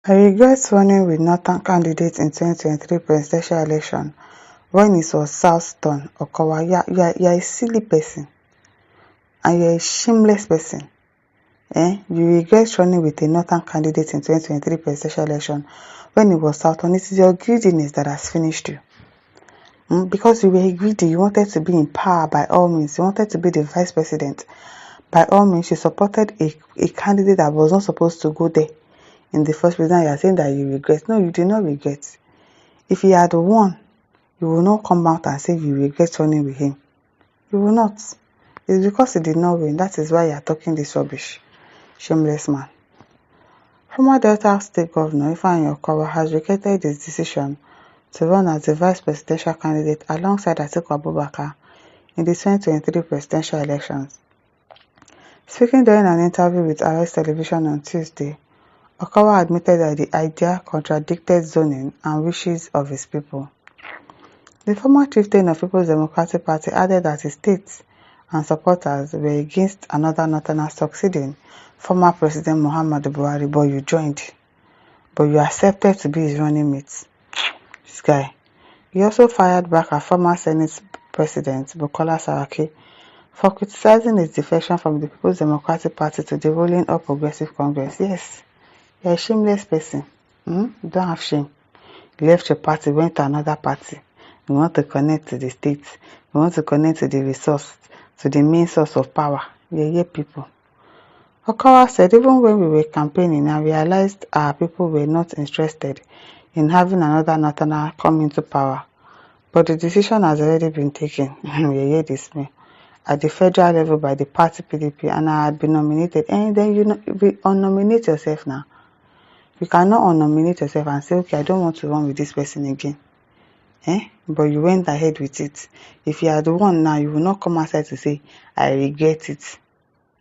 I regret running with Northern candidate in 2023 presidential election when it was Southton Okowa. You're a silly person and you're a shameless person. You regret running with a Northern candidate in 2023 presidential election when it was Southton. It is your greediness that has finished you. Because you were greedy, you wanted to be in power by all means. You wanted to be the vice president. By all means, you supported a candidate that was not supposed to go there in the first place. Now you are saying that you regret. No, you did not regret. If he had won, you will not come out and say you regret running with him. You will not. It's because he did not win. That is why you are talking this rubbish. Shameless man. Former Delta State Governor Ifeanyi Okowa has regretted his decision to run as the vice presidential candidate alongside Atiku Abubakar in the 2023 presidential elections. Speaking during an interview with Arise Television on Tuesday, Okowa admitted that the idea contradicted zoning and wishes of his people. The former chieftain of People's Democratic Party added that his state and supporters were against another northerner succeeding former President Muhammadu Buhari, but you joined. But you accepted to be his running mate. This guy. He also fired back at former Senate President Bukola Saraki for criticizing his defection from the People's Democratic Party to the ruling All Progressive Congress. Yes, you're a shameless person. You don't have shame. You left your party, went to another party. You want to connect to the state. You want to connect to the resource, to the main source of power. Yeah, people. Okowa said, even when we were campaigning, I realized our people were not interested in having another northerner come into power. But the decision has already been taken. Yeah, this me. At the federal level by the party PDP, and I had been nominated. And then you unnominate yourself now. You cannot unnominate yourself and say, okay, I don't want to run with this person again. But you went ahead with it. If you had won now, you will not come outside to say, I regret it.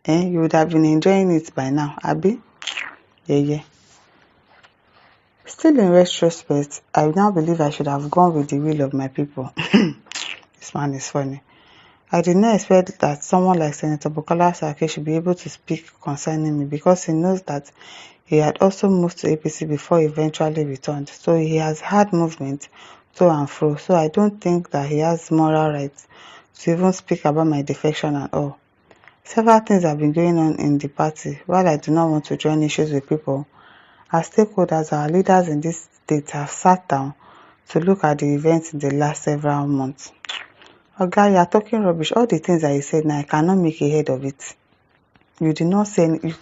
You would have been enjoying it by now, Abi? Yeah. Still in retrospect, I now believe I should have gone with the will of my people. This man is funny. I did not expect that someone like Senator Bukola Saraki should be able to speak concerning me because he knows that he had also moved to APC before he eventually returned. So he has had movement to and fro. So I don't think that he has moral rights to even speak about my defection at all. Several things have been going on in the party. While I do not want to join issues with people, our stakeholders, our leaders in this state have sat down to look at the events in the last several months. Oga, you are talking rubbish. All the things that you said now, I cannot make a head of it. You did not say you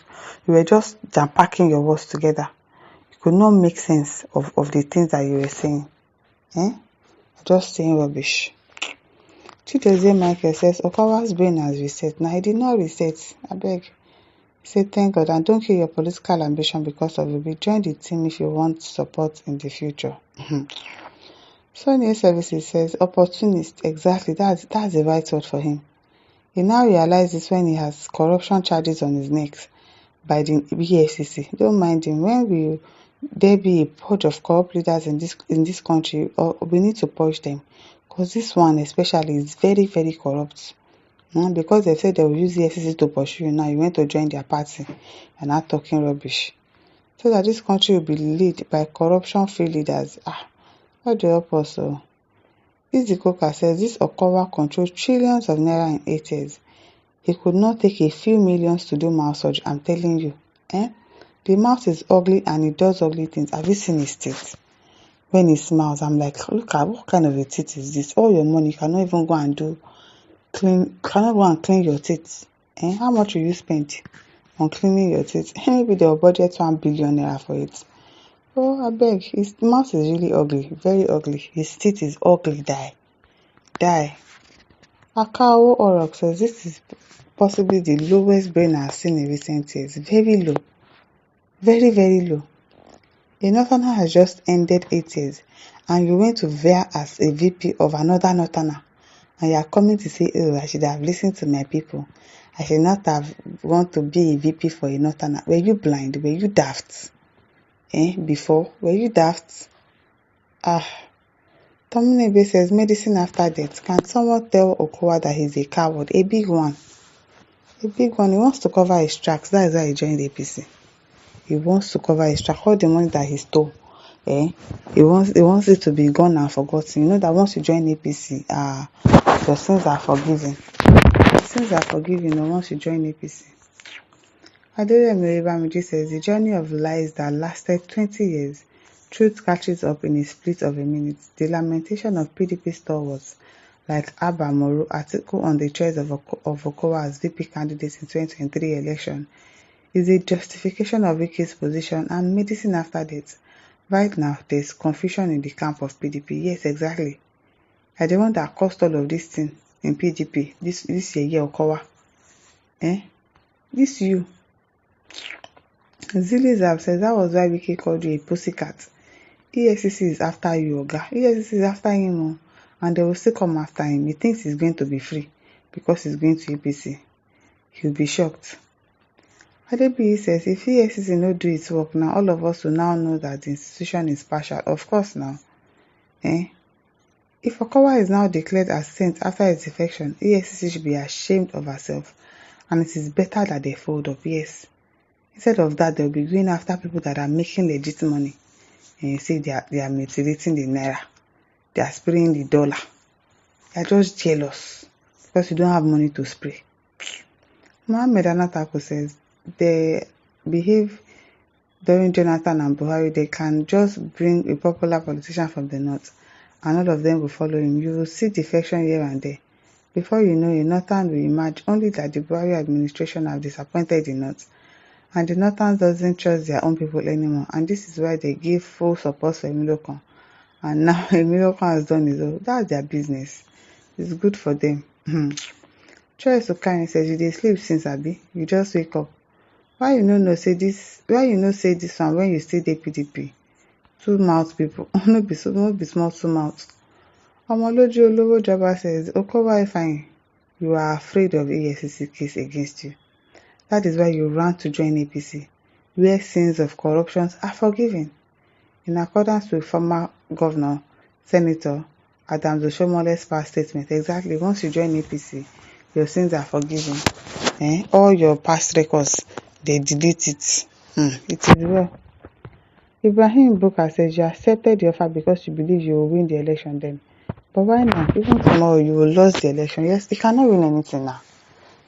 were just packing your words together. You could not make sense of the things that you were saying. Just saying rubbish. Chidozie Michael says, Okawa's brain has reset. Now, I did not reset. I beg. Say thank God and don't kill your political ambition because of it. Join the team if you want support in the future. Sony Services says, opportunist. Exactly. That's the right word for him. He now realizes when he has corruption charges on his neck by the EFCC. Don't mind him. When will there be a purge of corrupt leaders in this country, or we need to purge them? Because this one especially is very, very corrupt. Because they said they will use the EFCC to pursue you now, you went to join their party and not talking rubbish. So that this country will be led by corruption-free leaders. God help us. So. Easy Coca says this Okowa controls trillions of naira in 8 years. He could not take a few millions to do mouth surgery, I'm telling you. The mouth is ugly and it does ugly things. Have you seen his teeth? When he smiles, I'm like, look at what kind of a teeth is this? All your money, you cannot even go and clean your teeth. How much will you spend on cleaning your teeth? Maybe they'll budget 1 billion naira for it. Oh, I beg. His mouth is really ugly. Very ugly. His teeth is ugly. Die. Akawo Orok says this is possibly the lowest brain I've seen in recent years. Very low. Very, very low. A northerner has just ended 8 years and you went to veer as a VP of another northerner. And you are coming to say, oh, I should have listened to my people. I should not have want to be a VP for a northerner. Were you blind? Were you daft? Before? Were you daft? Tominebe says, medicine after death. Can someone tell Okowa that he's a coward? A big one. A big one. He wants to cover his tracks. That is why he joined the APC. He wants to cover his track, all the money that he stole. He wants it to be gone and forgotten. You know that once you join APC, your sins are forgiven. Your sins are forgiven once you join APC. Adeyemi Bamiji says the journey of lies that lasted 20 years, truth catches up in a split of a minute. The lamentation of PDP stalwarts like Abba Moro, Atiku on the chairs of Okowa as VP candidate in 2023 election is a justification of Wiki's position and medicine after death. Right now, there's confusion in the camp of PDP. Yes, exactly. I the one that caused all of this thing in PDP. This year, Okowa. This you. Zilizab says that was why Wiki called you a pussycat. EFCC is after you, Oga. EFCC is after him, and they will still come after him. He thinks he's going to be free because he's going to APC. He'll be shocked. Adebiyi says if EFCC no do its work now, all of us will now know that the institution is partial. Of course now. If Okowa is now declared as saint after his defection, EFCC should be ashamed of herself, and it is better that they fold up, yes. Instead of that, they'll be going after people that are making legit money. And you see they are mutilating the naira. They are spraying the dollar. They are just jealous because you don't have money to spray. Mohammed Anataku says they behave during Jonathan and Buhari. They can just bring a popular politician from the north and all of them will follow him. You will see defection here and there. Before you know it, Northern will emerge, only that the Buhari administration have disappointed the north. And the Northern doesn't trust their own people anymore. And this is why they give full support for Emilokon. And now Emilokon has done his own. That's their business. It's good for them. Choice Okani says, you dey sleep since Abi. You just wake up. Why you no say this one when you still dey PDP? Two mouth people. no be small two mouth. Omoloju Olowo Jaba says, Okowa Ifeanyi, you are afraid of EFCC case against you. That is why you ran to join APC, where sins of corruption are forgiven. In accordance with former Governor, Senator Adams Oshomole's past statement, exactly, once you join APC, your sins are forgiven. All your past records, they delete it. It is well. Ibrahim Booker says you accepted the offer because you believe you will win the election then. But why now? Even tomorrow you will lose the election. Yes, you cannot win anything now.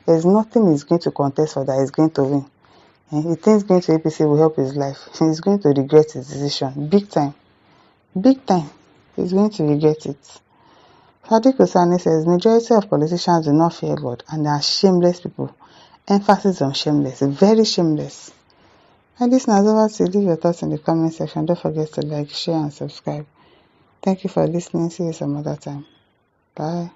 There's nothing he's going to contest for that he's going to win. He thinks going to APC will help his life. He's going to regret his decision. Big time. Big time. He's going to regret it. Atiku says, majority of politicians do not fear God and they are shameless people. Emphasis on shameless. Very shameless. And this now is over to leave your thoughts in the comment section. Don't forget to like, share and subscribe. Thank you for listening. See you some other time. Bye.